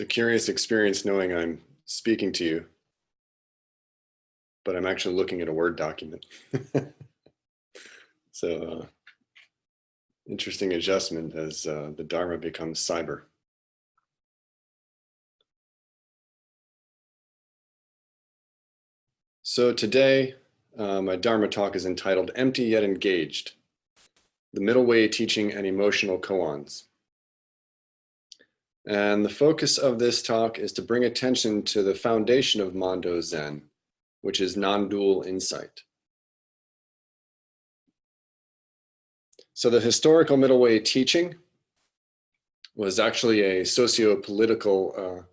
It's a curious experience knowing I'm speaking to you, but I'm actually looking at a Word document. So interesting adjustment as the Dharma becomes cyber. So today, my Dharma talk is entitled Empty Yet Engaged, the Middle Way Teaching and Emotional Koans. And the focus of this talk is to bring attention to the foundation of Mando Zen, which is non-dual insight. So the historical middle way teaching was actually a socio-political,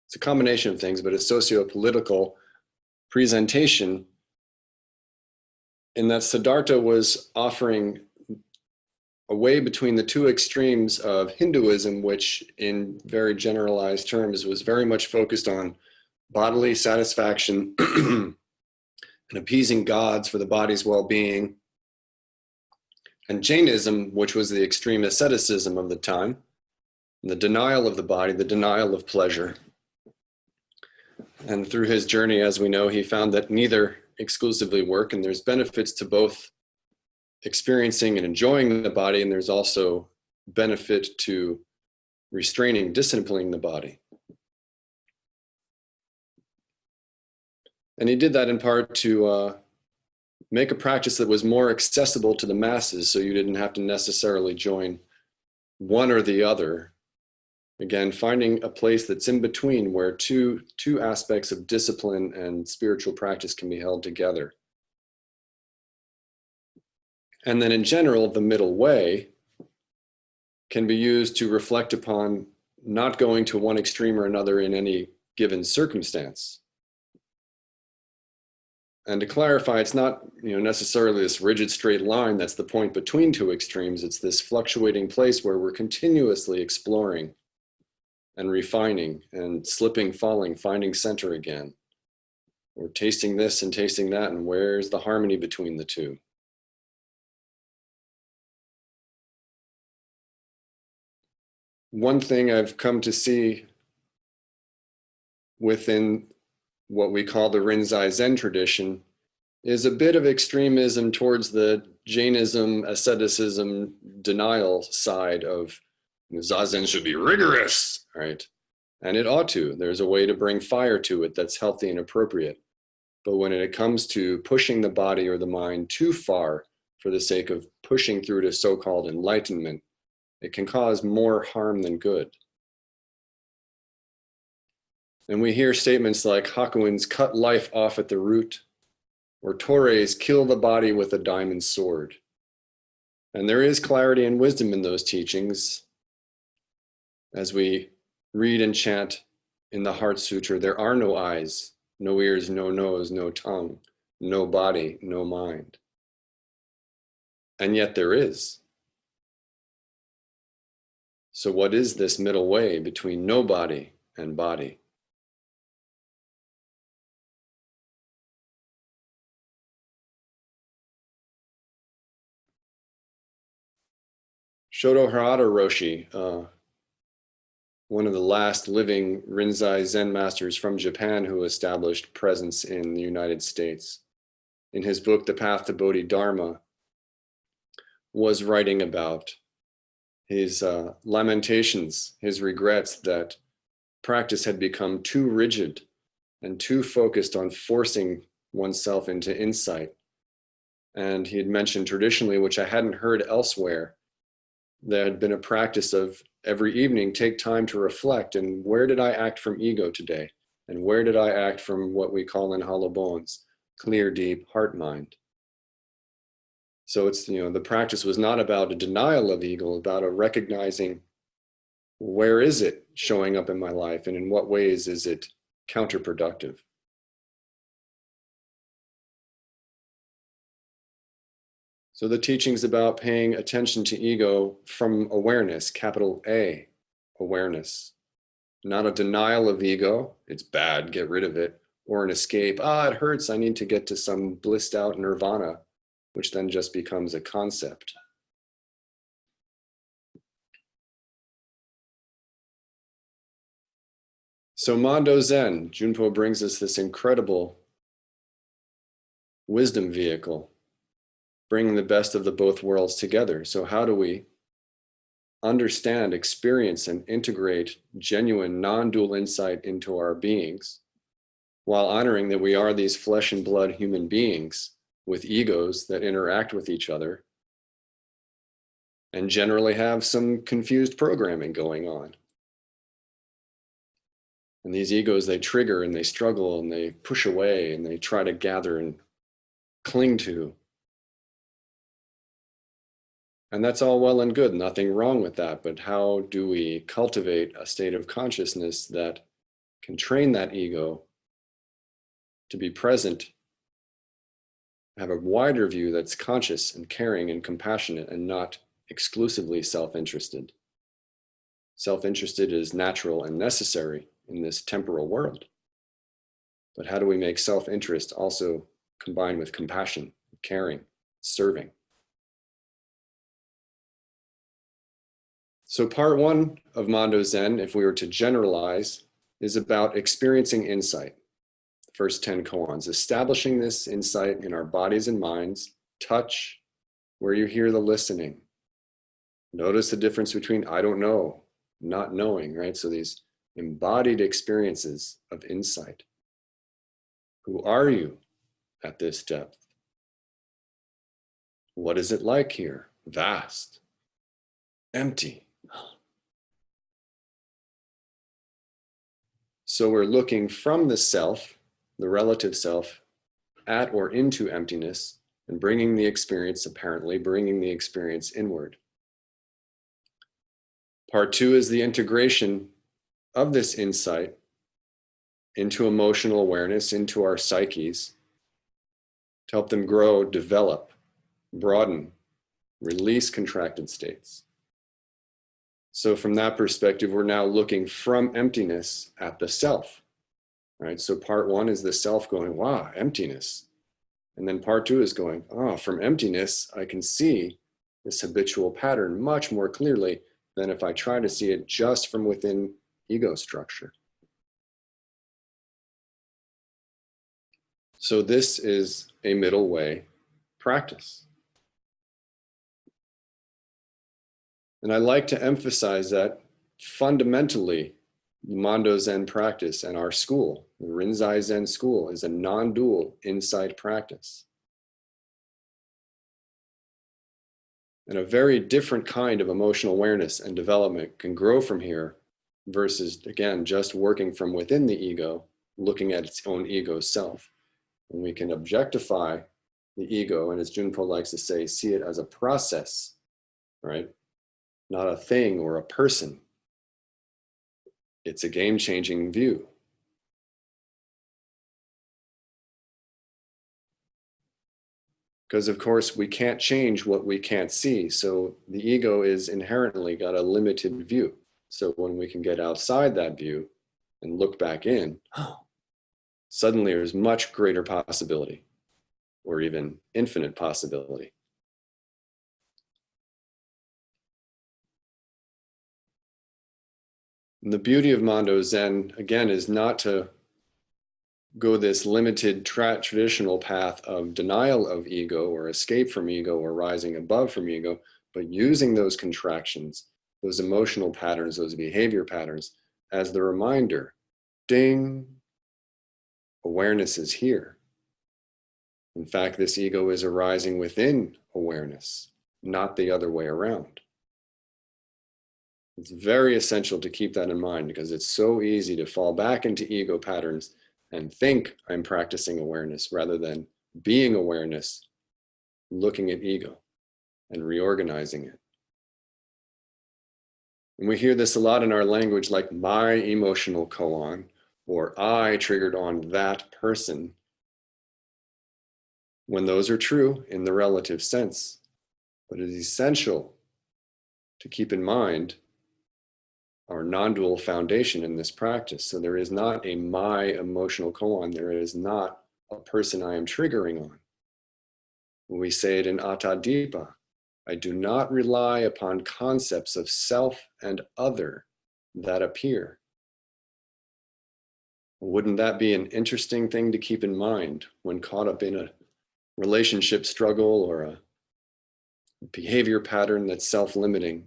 it's a combination of things, but a socio-political presentation in that Siddhartha was offering a way between the two extremes of Hinduism, which in very generalized terms was very much focused on bodily satisfaction and appeasing gods for the body's well-being, and Jainism, which was the extreme asceticism of the time, the denial of the body, the denial of pleasure. And through his journey, as we know, he found that neither exclusively work, and there's benefits to both experiencing and enjoying the body, and there's also benefit to restraining, disciplining the body. And he did that in part to make a practice that was more accessible to the masses, so you didn't have to necessarily join one or the other. Again, finding a place that's in between where two aspects of discipline and spiritual practice can be held together. And then in general, the middle way can be used to reflect upon not going to one extreme or another in any given circumstance. And to clarify, it's not necessarily this rigid straight line that's the point between two extremes. It's this fluctuating place where we're continuously exploring and refining and slipping, falling, finding center again. We're tasting this and tasting that, and where's the harmony between the two? One thing I've come to see within what we call the Rinzai Zen tradition is a bit of extremism towards the Jainism, asceticism, denial side of Zazen should be rigorous, right? And it ought to. There's a way to bring fire to it that's healthy and appropriate. But when it comes to pushing the body or the mind too far for the sake of pushing through to so-called enlightenment, it can cause more harm than good. And we hear statements like Hakuin's cut life off at the root, or Torre's kill the body with a diamond sword. And there is clarity and wisdom in those teachings. As we read and chant in the Heart Sutra, there are no eyes, no ears, no nose, no tongue, no body, no mind. And yet there is. So what is this middle way between no body and body? Shodo Harada Roshi, one of the last living Rinzai Zen masters from Japan who established presence in the United States, in his book, The Path to Bodhidharma, was writing about his lamentations, his regrets that practice had become too rigid and too focused on forcing oneself into insight. And he had mentioned traditionally, which I hadn't heard elsewhere, there had been a practice of every evening take time to reflect, and where did I act from ego today? And where did I act from what we call in hollow bones, clear, deep heart mind? So it's, the practice was not about a denial of ego, about a recognizing where is it showing up in my life and in what ways is it counterproductive. So the teaching's about paying attention to ego from awareness, capital A, awareness. Not a denial of ego, it's bad, get rid of it, or an escape, it hurts, I need to get to some blissed out nirvana, which then just becomes a concept. So Mando Zen, Junpo brings us this incredible wisdom vehicle, bringing the best of the both worlds together. So how do we understand, experience, and integrate genuine non-dual insight into our beings while honoring that we are these flesh and blood human beings with egos that interact with each other and generally have some confused programming going on. And these egos, they trigger and they struggle and they push away and they try to gather and cling to. And that's all well and good, nothing wrong with that. But how do we cultivate a state of consciousness that can train that ego to be present, have a wider view that's conscious and caring and compassionate and not exclusively self-interested? Self-interested is natural and necessary in this temporal world. But how do we make self-interest also combined with compassion, caring, serving? So part one of Mando Zen, if we were to generalize, is about experiencing insight. The first 10 koans, establishing this insight in our bodies and minds, touch where you hear the listening. Notice the difference between I don't know, not knowing, right? So these embodied experiences of insight. Who are you at this depth? What is it like here? Vast, empty. So we're looking from the self, the relative self, at or into emptiness and bringing the experience, apparently bringing the experience inward. Part two is the integration of this insight into emotional awareness, into our psyches, to help them grow, develop, broaden, release contracted states. So from that perspective, we're now looking from emptiness at the self, right? So part one is the self going, wow, emptiness. And then part two is going, oh, from emptiness, I can see this habitual pattern much more clearly than if I try to see it just from within ego structure. So this is a middle way practice. And I like to emphasize that fundamentally, the Mando Zen practice and our school, the Rinzai Zen school, is a non-dual insight practice. And a very different kind of emotional awareness and development can grow from here versus, again, just working from within the ego, looking at its own ego self. And we can objectify the ego, and as Junpo likes to say, see it as a process, right? Not a thing or a person. It's a game-changing view. Because of course we can't change what we can't see. So the ego is inherently got a limited view. So when we can get outside that view and look back in, suddenly there's much greater possibility, or even infinite possibility. And the beauty of Mando Zen, again, is not to go this limited traditional path of denial of ego or escape from ego or rising above from ego, but using those contractions, those emotional patterns, those behavior patterns as the reminder, ding, awareness is here. In fact, this ego is arising within awareness, not the other way around. It's very essential to keep that in mind because it's so easy to fall back into ego patterns and think I'm practicing awareness rather than being awareness, looking at ego and reorganizing it. And we hear this a lot in our language, like my emotional koan, or I triggered on that person, when those are true in the relative sense. But it is essential to keep in mind our non-dual foundation in this practice. So there is not a my emotional koan. There is not a person I am triggering on. When we say it in Atadipa, I do not rely upon concepts of self and other that appear. Wouldn't that be an interesting thing to keep in mind when caught up in a relationship struggle or a behavior pattern that's self-limiting?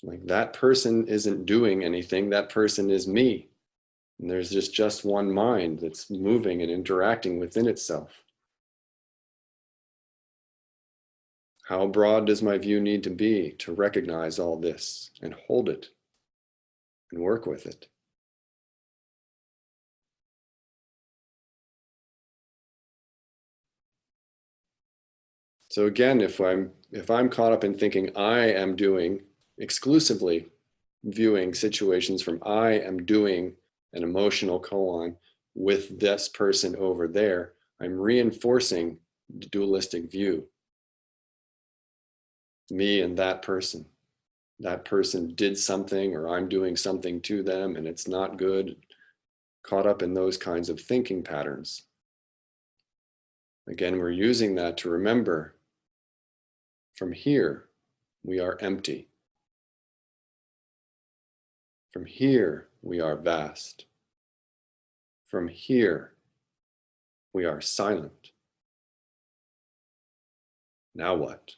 Like, that person isn't doing anything, that person is me. And there's just one mind that's moving and interacting within itself. How broad does my view need to be to recognize all this and hold it and work with it? So again, if I'm caught up in thinking I am doing, exclusively viewing situations from I am doing an emotional koan with this person over there, I'm reinforcing the dualistic view. Me and that person. That person did something, or I'm doing something to them, and it's not good. Caught up in those kinds of thinking patterns. Again, we're using that to remember, from here, we are empty. From here, we are vast. From here, we are silent. Now what?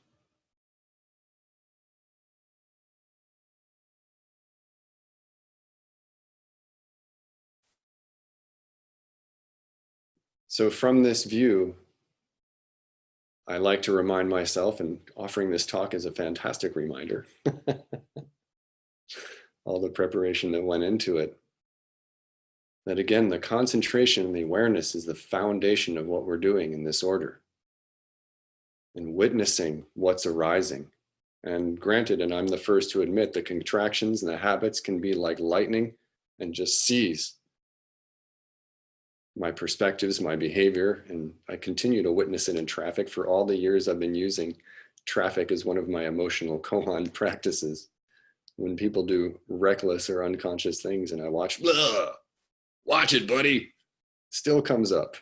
So from this view, I like to remind myself, and offering this talk is a fantastic reminder, all the preparation that went into it, that again, the concentration and the awareness is the foundation of what we're doing in this order. And witnessing what's arising. And granted, and I'm the first to admit, the contractions and the habits can be like lightning and just seize my perspectives, my behavior, and I continue to witness it in traffic. For all the years I've been using traffic as one of my emotional koan practices. When people do reckless or unconscious things and I watch, watch it, buddy, still comes up.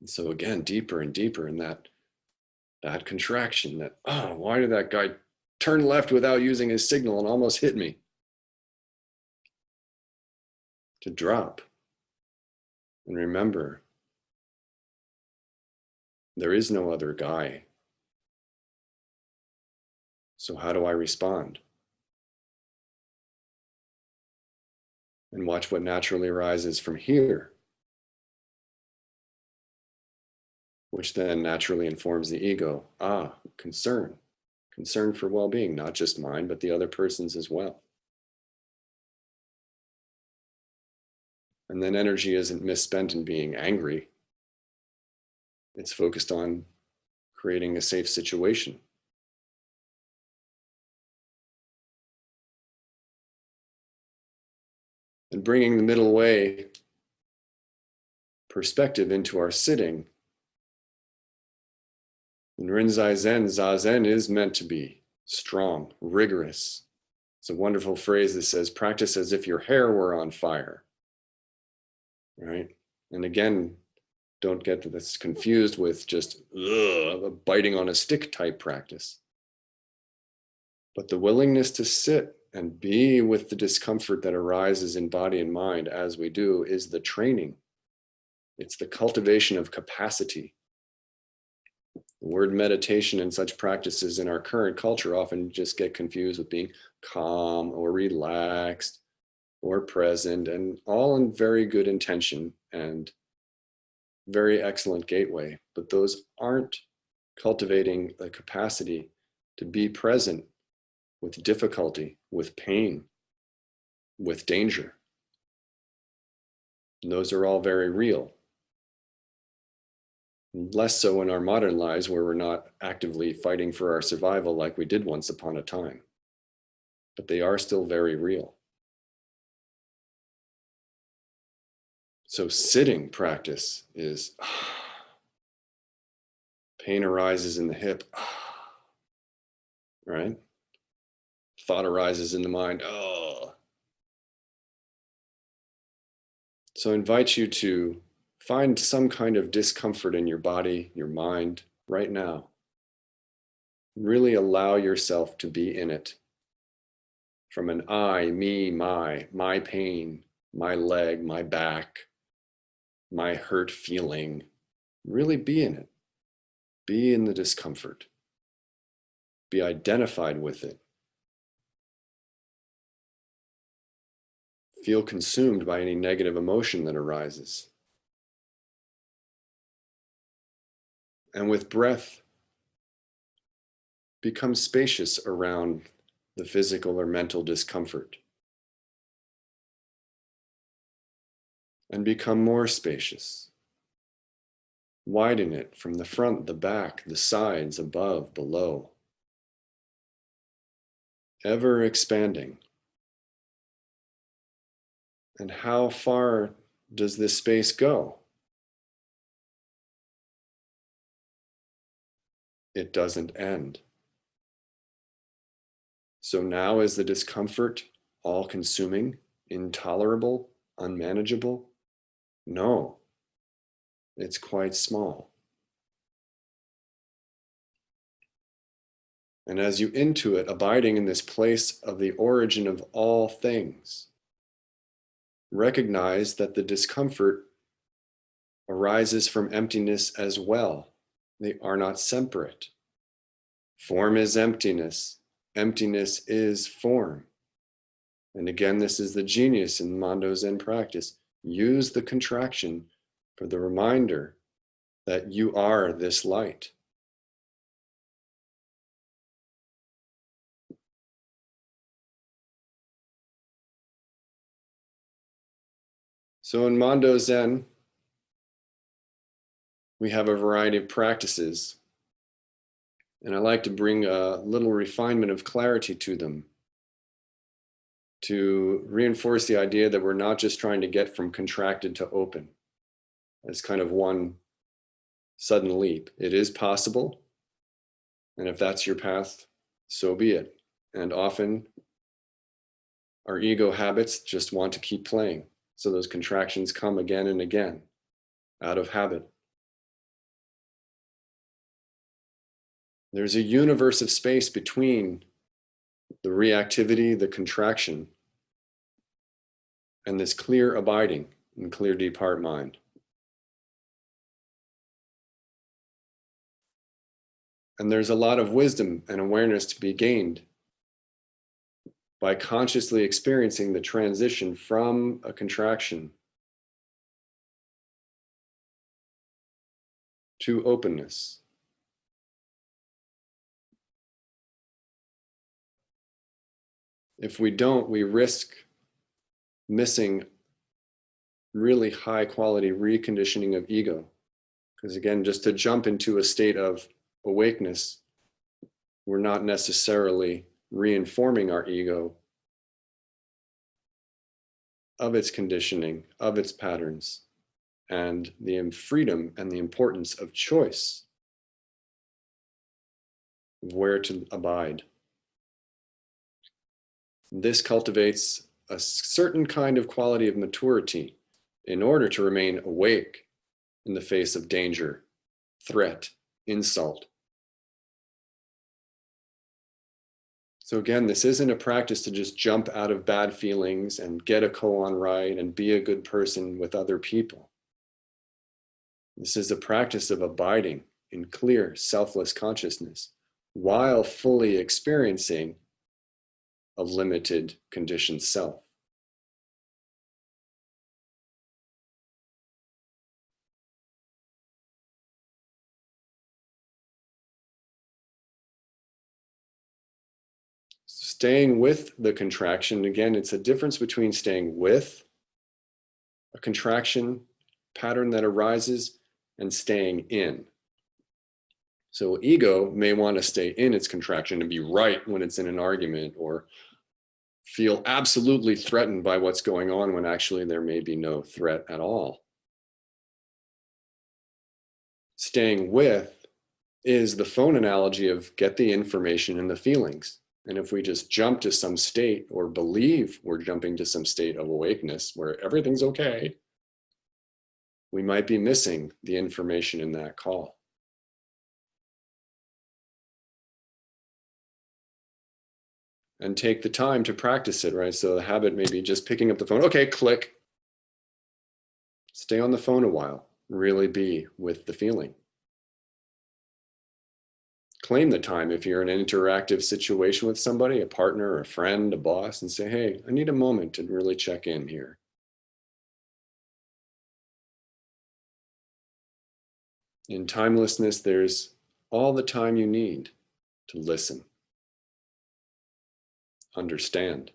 And so again, deeper and deeper in that contraction, that, oh, why did that guy turn left without using his signal and almost hit me? To drop and remember, there is no other guy. So how do I respond? And watch what naturally arises from here, which then naturally informs the ego. Concern for well-being, not just mine, but the other person's as well. And then energy isn't misspent in being angry. It's focused on creating a safe situation. And bringing the middle way perspective into our sitting. In Rinzai Zen, Zazen is meant to be strong, rigorous. It's a wonderful phrase that says, practice as if your hair were on fire. Right? And again, don't get this confused with just a biting on a stick type practice. But the willingness to sit and be with the discomfort that arises in body and mind as we do is the training. It's the cultivation of capacity. The word meditation and such practices in our current culture often just get confused with being calm or relaxed or present, and all in very good intention and very excellent gateway. But those aren't cultivating the capacity to be present with difficulty, with pain, with danger. And those are all very real. Less so in our modern lives, where we're not actively fighting for our survival like we did once upon a time. But they are still very real. So sitting practice is pain arises in the hip, right? Thought arises in the mind, So I invite you to find some kind of discomfort in your body, your mind, right now. Really allow yourself to be in it. From an I, me, my pain, my leg, my back, my hurt feeling. Really be in it. Be in the discomfort. Be identified with it. Feel consumed by any negative emotion that arises. And with breath, become spacious around the physical or mental discomfort. And become more spacious. Widen it from the front, the back, the sides, above, below. Ever expanding. And how far does this space go? It doesn't end. So now is the discomfort all-consuming, intolerable, unmanageable? No, it's quite small. And as you intuit, abiding in this place of the origin of all things, recognize that the discomfort arises from emptiness as well. They are not separate. Form is emptiness. Emptiness is form. And again, this is the genius in Mondo Zen practice. Use the contraction for the reminder that you are this light. So in Mondo Zen, we have a variety of practices, and I like to bring a little refinement of clarity to them to reinforce the idea that we're not just trying to get from contracted to open as kind of one sudden leap. It is possible, and if that's your path, so be it. And often our ego habits just want to keep playing, so those contractions come again and again out of habit. There's a universe of space between the reactivity, the contraction, and this clear abiding and clear deep heart mind. And there's a lot of wisdom and awareness to be gained by consciously experiencing the transition from a contraction to openness. If we don't, we risk missing really high quality reconditioning of ego. Because again, just to jump into a state of awakeness, we're not necessarily reinforming our ego of its conditioning, of its patterns, and the freedom and the importance of choice of where to abide. This cultivates a certain kind of quality of maturity in order to remain awake in the face of danger, threat, insult. So again, this isn't a practice to just jump out of bad feelings and get a koan right and be a good person with other people. This is a practice of abiding in clear, selfless consciousness while fully experiencing a limited, conditioned self. Staying with the contraction, again, it's a difference between staying with a contraction pattern that arises and staying in. So ego may want to stay in its contraction and be right when it's in an argument, or feel absolutely threatened by what's going on when actually there may be no threat at all. Staying with is the phone analogy of get the information and the feelings. And if we just jump to some state or believe we're jumping to some state of awakeness where everything's okay, we might be missing the information in that call. And take the time to practice it, right? So the habit may be just picking up the phone, okay, click, Stay on the phone a while. Really be with the feeling. Claim the time if you're in an interactive situation with somebody, a partner, a friend, a boss, and say, hey, I need a moment to really check in here. In timelessness, there's all the time you need to listen, understand,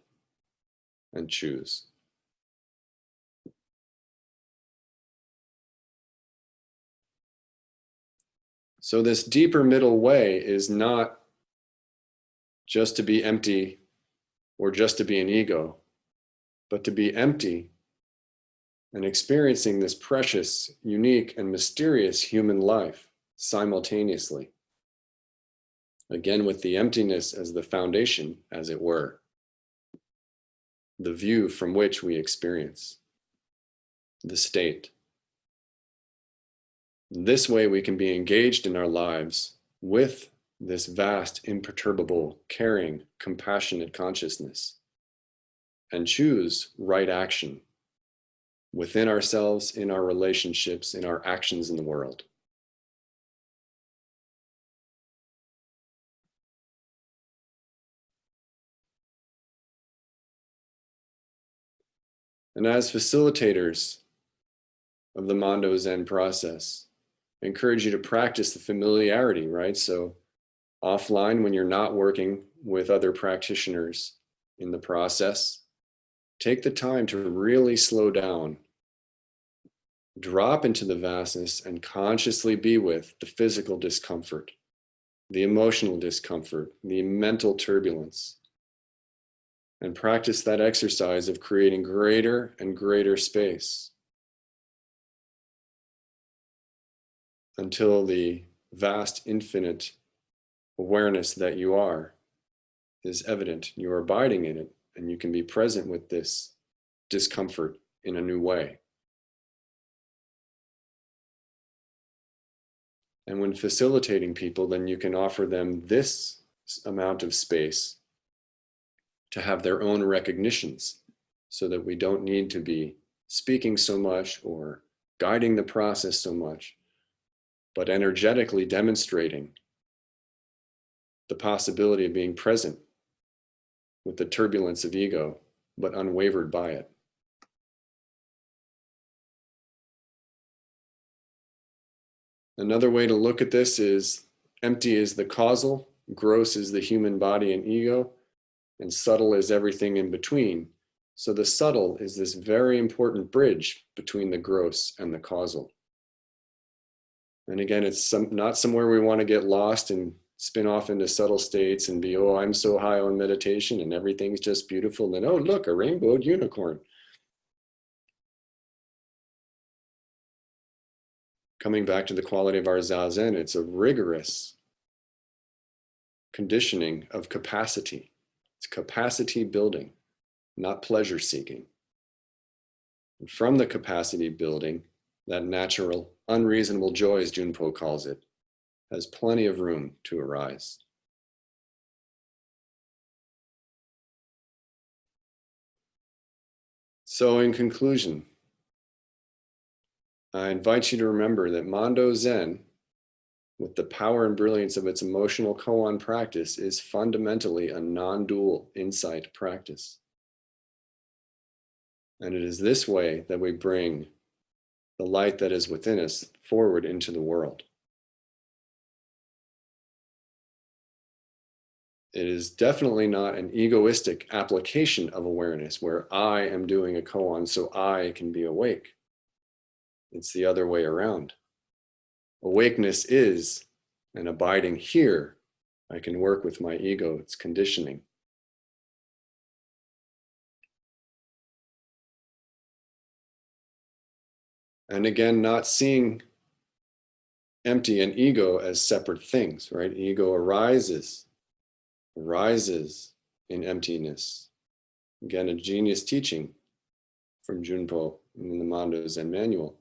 and choose. So this deeper middle way is not just to be empty or just to be an ego, but to be empty and experiencing this precious, unique, and mysterious human life simultaneously. Again, with the emptiness as the foundation, as it were, the view from which we experience the state. This way we can be engaged in our lives with this vast, imperturbable, caring, compassionate consciousness and choose right action within ourselves, in our relationships, in our actions in the world. And as facilitators of the Mando Zen process, I encourage you to practice the familiarity, right? So offline, when you're not working with other practitioners in the process, take the time to really slow down, drop into the vastness, and consciously be with the physical discomfort, the emotional discomfort, the mental turbulence, and practice that exercise of creating greater and greater space until the vast, infinite awareness that you are is evident. You are abiding in it, and you can be present with this discomfort in a new way. And when facilitating people, then you can offer them this amount of space to have their own recognitions so that we don't need to be speaking so much or guiding the process so much, but energetically demonstrating the possibility of being present with the turbulence of ego, but unwavered by it. Another way to look at this is empty is the causal, gross is the human body and ego, and subtle is everything in between. So the subtle is this very important bridge between the gross and the causal. And again, it's not somewhere we want to get lost and spin off into subtle states and be, oh, I'm so high on meditation and everything's just beautiful. And then, oh, look, a rainbowed unicorn. Coming back to the quality of our Zazen, it's a rigorous conditioning of capacity. It's capacity building, not pleasure seeking. And from the capacity building, that natural, unreasonable joy, as Junpo calls it, has plenty of room to arise. So in conclusion, I invite you to remember that Mando Zen, with the power and brilliance of its emotional koan practice, is fundamentally a non-dual insight practice. And it is this way that we bring the light that is within us forward into the world. It is definitely not an egoistic application of awareness where I am doing a koan so I can be awake. It's the other way around. Awakeness is an abiding here. I can work with my ego, its conditioning. And again, not seeing empty and ego as separate things, right? Ego arises in emptiness. Again, a genius teaching from Junpo in the Mando Zen manual.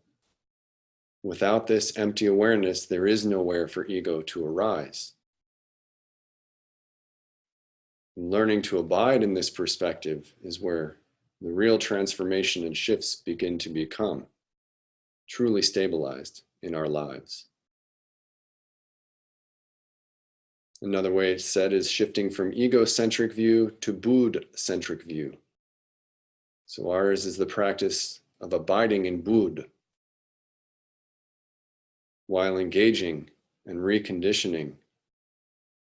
Without this empty awareness, there is nowhere for ego to arise. Learning to abide in this perspective is where the real transformation and shifts begin to become. truly stabilized in our lives. Another way it's said is shifting from egocentric view to Buddh-centric view. So ours is the practice of abiding in Buddh while engaging and reconditioning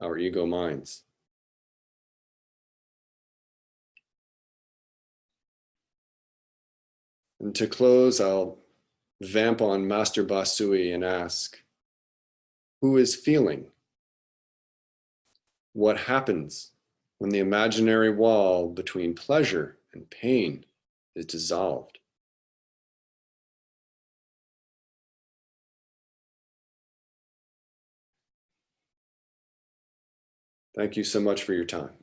our ego minds. And to close, I'll vamp on Master Basui and ask, who is feeling? What happens when the imaginary wall between pleasure and pain is dissolved? Thank you so much for your time.